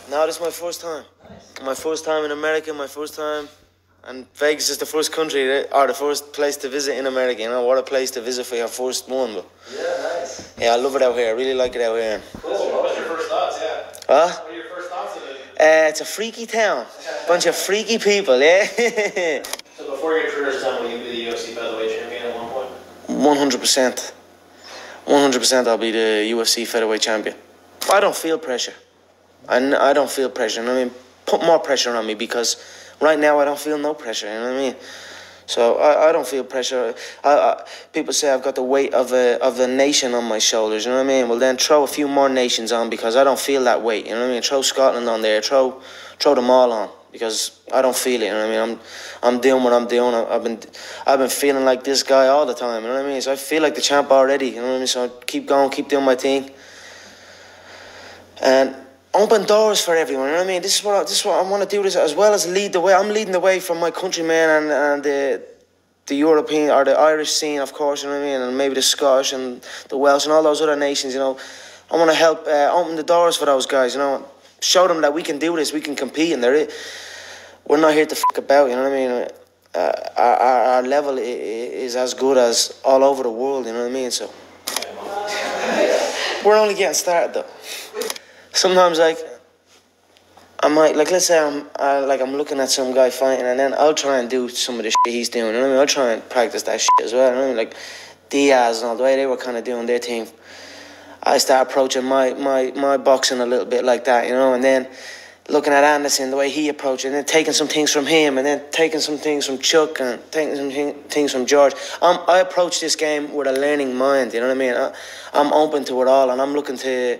No, this is my first time. Nice. My first time in America, my first time. And Vegas is the first country, or the first place to visit in America. You know, what a place to visit for your first one. But yeah, nice. Yeah, I love it out here. I really like it out here. Cool. What's your first thoughts, yeah? Huh? What are your first thoughts of it? It's a freaky town. Bunch of freaky people, yeah? So before your career is done, will you be the UFC featherweight champion at one point? 100%. 100% I'll be the UFC featherweight champion. I don't feel pressure. I don't feel pressure. You know what I mean? Put more pressure on me because right now I don't feel no pressure. You know what I mean? So I don't feel pressure. People say I've got the weight of a nation on my shoulders. You know what I mean? Well, then throw a few more nations on because I don't feel that weight. You know what I mean? Throw Scotland on there. Throw them all on because I don't feel it. You know what I mean? I'm doing what I'm doing. I've been feeling like this guy all the time. You know what I mean? So I feel like the champ already. You know what I mean? So I keep going, keep doing my thing, and open doors for everyone. You know what I mean? This is what I want to do. This as well as lead the way. I'm leading the way from my countrymen and the European or the Irish scene, of course. You know what I mean? And maybe the Scottish and the Welsh and all those other nations. You know, I want to help open the doors for those guys. You know, show them that we can do this. We can compete, and we're not here to fuck about. You know what I mean? Our level is as good as all over the world. You know what I mean? So we're only getting started, though. Sometimes, like, I might, like, let's say I'm looking at some guy fighting, and then I'll try and do some of the shit he's doing. You know what I mean? I'll try and practice that shit as well. You know what I mean? Like Diaz and all the way they were kind of doing their thing. I start approaching my boxing a little bit like that, you know, and then looking at Anderson, the way he approached it, and then taking some things from him, and then taking some things from Chuck, and taking some things from George. I approach this game with a learning mind, you know what I mean? I'm open to it all, and I'm looking to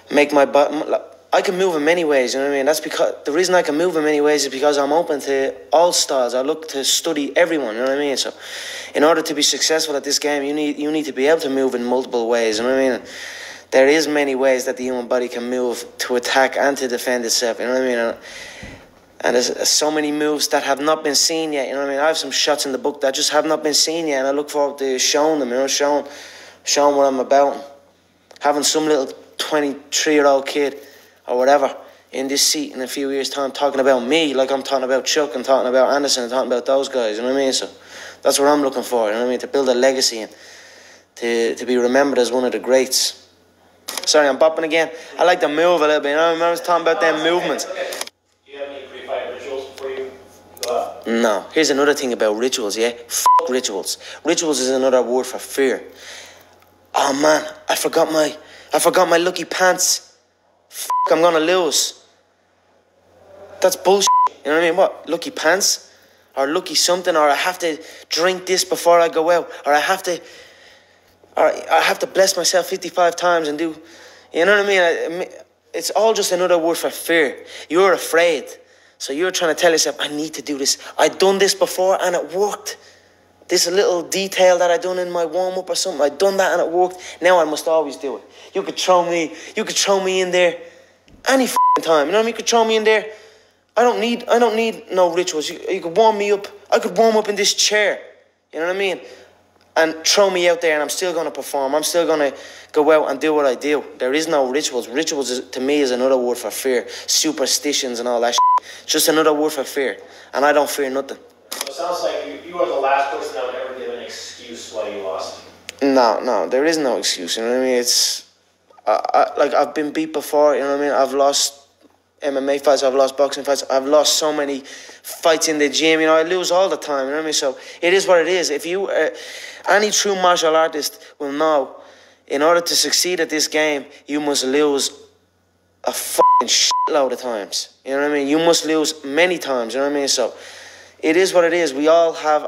make I can move in many ways, you know what I mean? That's because the reason I can move in many ways is because I'm open to all styles. I look to study everyone, you know what I mean? So in order to be successful at this game, you need to be able to move in multiple ways, you know what I mean? There is many ways that the human body can move to attack and to defend itself, you know what I mean? And there's so many moves that have not been seen yet, you know what I mean? I have some shots in the book that just have not been seen yet, and I look forward to showing them, you know, showing what I'm about. Having some little 23-year-old kid or whatever in this seat in a few years' time talking about me like I'm talking about Chuck and talking about Anderson and talking about those guys, you know what I mean? So that's what I'm looking for, you know what I mean? To build a legacy and to be remembered as one of the greats. Sorry, I'm bopping again. I like to move a little bit, you know what I mean? I was talking about them movements. Okay. Do you have any pre-fight rituals before you go out? No. Here's another thing about rituals, yeah? Fuck rituals. Rituals is another word for fear. Oh man, I forgot my lucky pants. I'm gonna lose. That's bullshit. You know what I mean? What? Lucky pants? Or lucky something? Or I have to drink this before I go out? Or I have to bless myself 55 times and do... You know what I mean? It's all just another word for fear. You're afraid. So you're trying to tell yourself, I need to do this. I've done this before and it worked. This little detail that I done in my warm-up or something, I done that and it worked. Now I must always do it. You could throw me in there any f***ing time. You know what I mean? You could throw me in there. I don't need no rituals. You could warm me up. I could warm up in this chair. You know what I mean? And throw me out there and I'm still going to perform. I'm still going to go out and do what I do. There is no rituals. Rituals, to me, is another word for fear. Superstitions and all that shit. It's just another word for fear. And I don't fear nothing. So it sounds like you are the last person that would ever give an excuse why you lost. No, there is no excuse. You know what I mean? It's like I've been beat before. You know what I mean? I've lost MMA fights. I've lost boxing fights. I've lost so many fights in the gym. You know, I lose all the time. You know what I mean? So it is what it is. If you, any true martial artist will know, in order to succeed at this game, you must lose a fucking shitload of times. You know what I mean? You must lose many times. You know what I mean? So it is what it is. We all have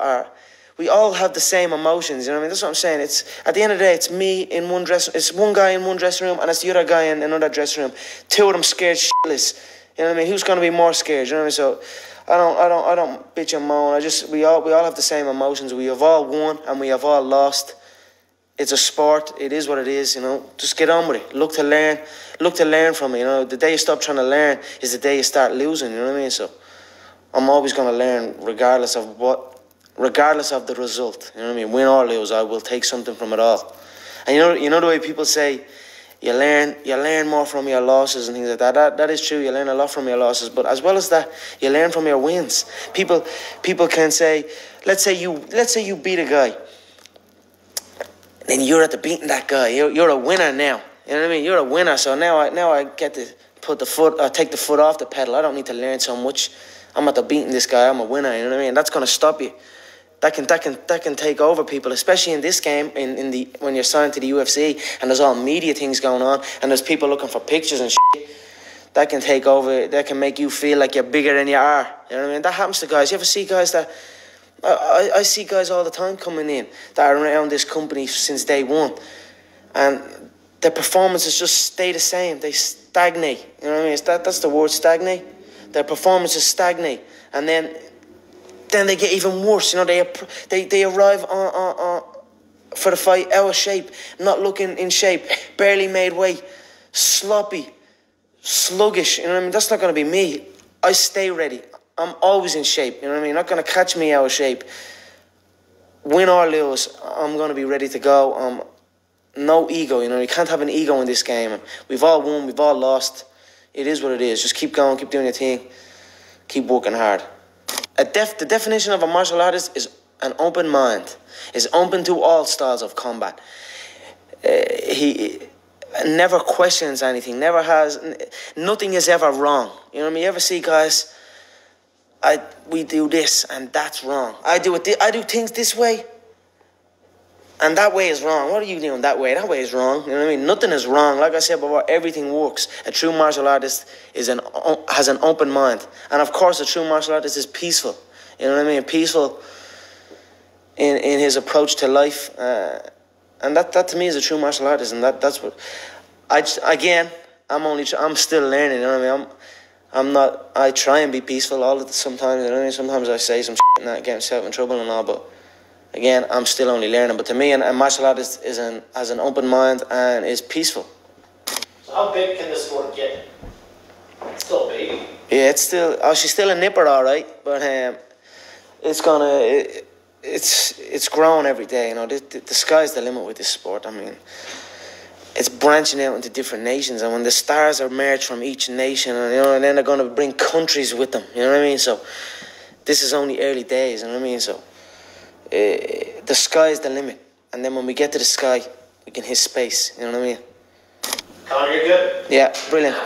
the same emotions, you know what I mean? That's what I'm saying. It's at the end of the day, it's me in one dressing room. It's one guy in one dressing room, and it's the other guy in another dressing room. Two of them scared shitless. You know what I mean? Who's gonna be more scared? You know what I mean? So I don't bitch and moan. We all have the same emotions. We have all won and we have all lost. It's a sport. It is what it is. You know, just get on with it. Look to learn from it. You know, the day you stop trying to learn is the day you start losing. You know what I mean? So I'm always gonna learn regardless of the result. You know what I mean? Win or lose, I will take something from it all. And you know the way people say, You learn more from your losses and things like that. That is true. You learn a lot from your losses, but as well as that, you learn from your wins. People can say, let's say you beat a guy, then you're at the beating that guy. You're a winner now. You know what I mean? You're a winner. So now I get to take the foot off the pedal. I don't need to learn so much. I'm at the beating this guy. I'm a winner. You know what I mean? That's gonna stop you. That can take over people, especially in this game. When you're signed to the UFC and there's all media things going on and there's people looking for pictures and shit. That can take over. That can make you feel like you're bigger than you are. You know what I mean? That happens to guys. You ever see guys that? I see guys all the time coming in that are around this company since day one, and their performances just stay the same. They stagnate. You know what I mean? That's the word, stagnate. Their performances stagnate, and then they get even worse. You know, they arrive on for the fight out of shape, not looking in shape, barely made weight, sloppy, sluggish. You know what I mean? That's not going to be me. I stay ready. I'm always in shape. You know what I mean? You're not going to catch me out of shape. Win or lose, I'm going to be ready to go. No ego. You know, you can't have an ego in this game. We've all won. We've all lost. It is what it is. Just keep going. Keep doing your thing. Keep working hard. The definition of a martial artist is an open mind. Is open to all styles of combat. He never questions anything. Never has. Nothing is ever wrong. You know what I mean? You ever see guys? We do this and that's wrong. I do things this way, and that way is wrong. What are you doing that way? That way is wrong. You know what I mean? Nothing is wrong. Like I said before, everything works. A true martial artist has an open mind, and of course, a true martial artist is peaceful. You know what I mean? Peaceful in his approach to life, and that to me is a true martial artist, and that's what I'm still learning. You know what I mean? I try and be peaceful sometimes, you know what I mean? Sometimes I say some shit and that, get myself in trouble and all, but again, I'm still only learning. But to me, a martial artist has an open mind and is peaceful. So how big can this sport get? It's still a baby. Yeah, she's still a nipper, all right, but it's growing every day, you know. The sky's the limit with this sport. I mean, it's branching out into different nations, and when the stars are merged from each nation, and then they're going to bring countries with them. You know what I mean? So this is only early days. You know what I mean? So the sky is the limit, and then when we get to the sky, we can hit space. You know what I mean? Conor, you're good. Yeah, brilliant.